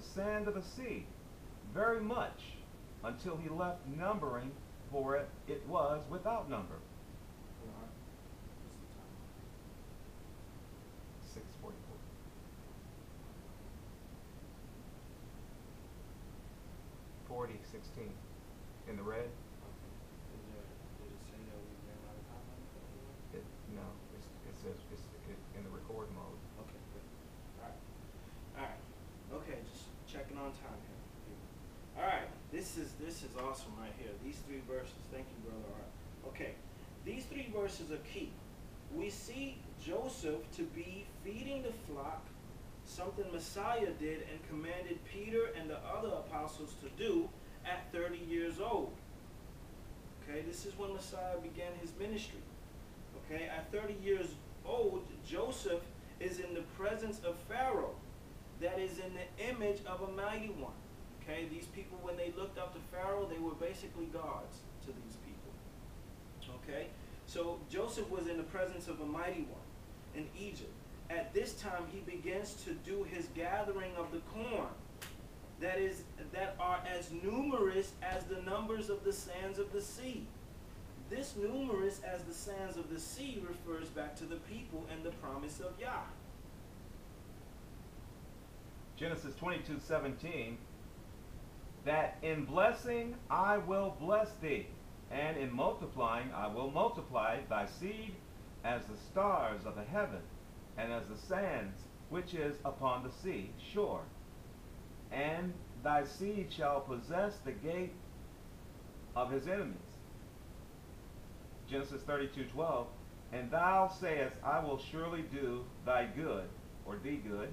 the sand of the sea, very much, until he left numbering, for it was without number. 6:44. 40:16 in the red. Did it say that we ran out of time on it? No, it says it's in the record mode. Okay, good. Alright. Okay, just checking on time here. Alright, this is awesome right here. These three verses. Thank you, Brother Art. Okay, these three verses are key. We see Joseph to be feeding the flock, something Messiah did and commanded Peter and the other apostles to do at 30 years old. Okay, this is when Messiah began his ministry. Okay, at 30 years old, Joseph is in the presence of Pharaoh, that is in the image of a mighty one. Okay, these people, when they looked up to Pharaoh, they were basically gods to these people. Okay, so Joseph was in the presence of a mighty one in Egypt. At this time, he begins to do his gathering of the corn that are as numerous as the numbers of the sands of the sea. This numerous as the sands of the sea refers back to the people and the promise of Yah. Genesis 22:17, that in blessing I will bless thee, and in multiplying I will multiply thy seed as the stars of the heaven, and as the sands which is upon the sea shore. And thy seed shall possess the gate of his enemies. Genesis 32:12, and thou sayest, I will surely do thy good, or thee good,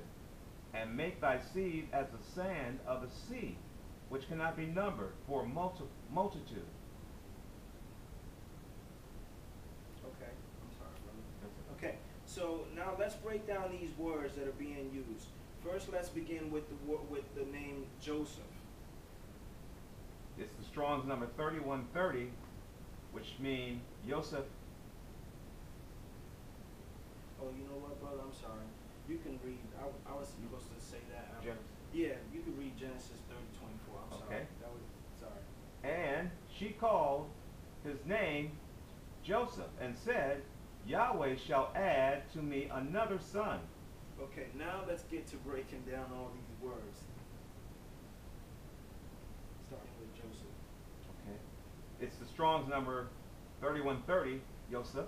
and make thy seed as the sand of the sea, which cannot be numbered for multitude. Okay, I'm sorry, brother. Okay, so now let's break down these words that are being used. First, let's begin with the name Joseph. It's the Strong's number 3130, which means Joseph. Oh, you know what, brother? I'm sorry. You can read. I was supposed to say that. Genesis. Yeah, you can read Genesis 30:24. I'm sorry. Okay. That was sorry. And she called his name Joseph, and said, Yahweh shall add to me another son. Okay, now let's get to breaking down all these words. Starting with Joseph. Okay. It's the Strong's number 3130, Joseph.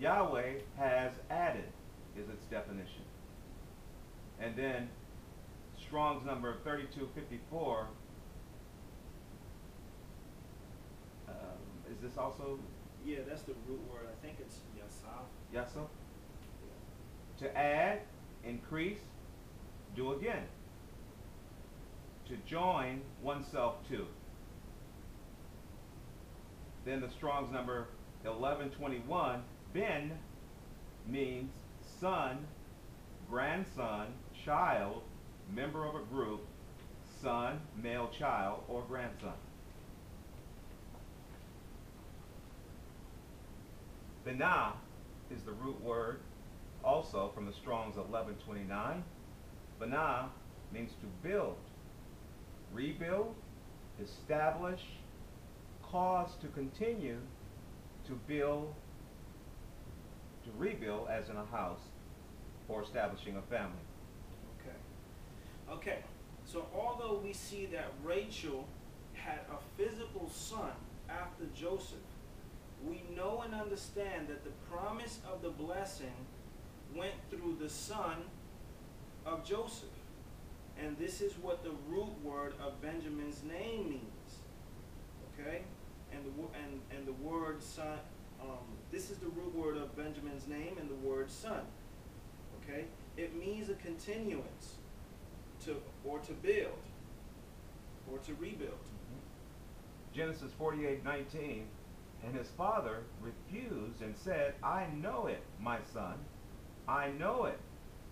Yahweh has added is its definition. And then Strong's number 3254. Is this also? Yeah, that's the root word. I think it's Yasaf. Yasaf? To add, increase, do again. To join oneself to. Then the Strong's number 1121, Ben means son, grandson, child, member of a group, son, male child, or grandson. Benah is the root word, also from the Strong's 1129. Benah means to build, rebuild, establish, cause to continue, to build, to rebuild, as in a house, or establishing a family. Okay, so although we see that Rachel had a physical son after Joseph, we know and understand that the promise of the blessing went through the son of Joseph. And this is what the root word of Benjamin's name means. Okay? And the word son, this is the root word of Benjamin's name and the word son. Okay? It means a continuance, to build, or to rebuild. Genesis 48:19, and his father refused and said, I know it, my son, I know it.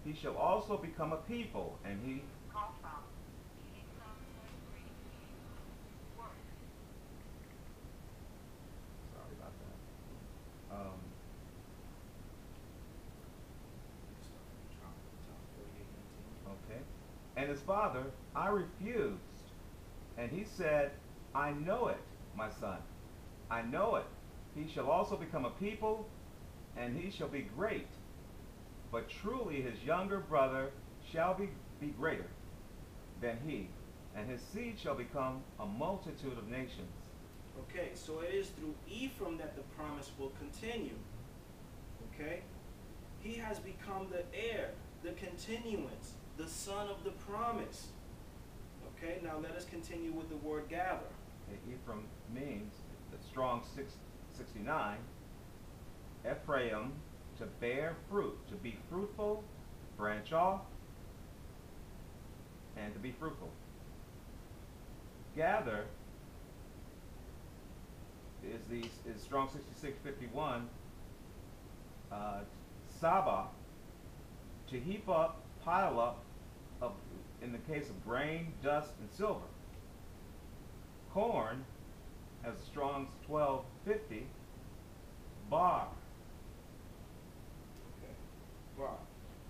He shall also become a people, and he... Sorry about that. Okay. And And his father, I refused. And he said, I know it, my son. I know it. He shall also become a people, and he shall be great. But truly his younger brother shall be greater than he, and his seed shall become a multitude of nations. Okay, so it is through Ephraim that the promise will continue. Okay? He has become the heir, the continuance, the son of the promise. Okay, now let us continue with the word gather. Okay, Ephraim means, the strong 669, Ephraim, to bear fruit, to be fruitful, branch off, and to be fruitful. Gather is strong 6651, Saba, to heap up, pile up, in the case of grain, dust, and silver. Corn has Strong's 1250, bar. Okay, bar.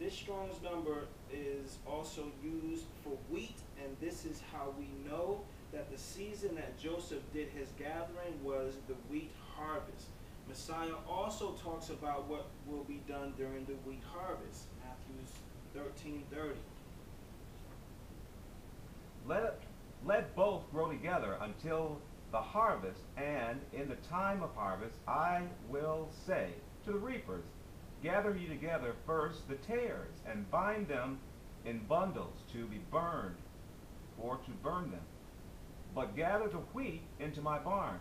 This Strong's number is also used for wheat, and this is how we know that the season that Joseph did his gathering was the wheat harvest. Messiah also talks about what will be done during the wheat harvest. Matthew 13:30. Let both grow together until the harvest, and in the time of harvest I will say to the reapers, gather ye together first the tares, and bind them in bundles to be burned, or to burn them. But gather the wheat into my barn.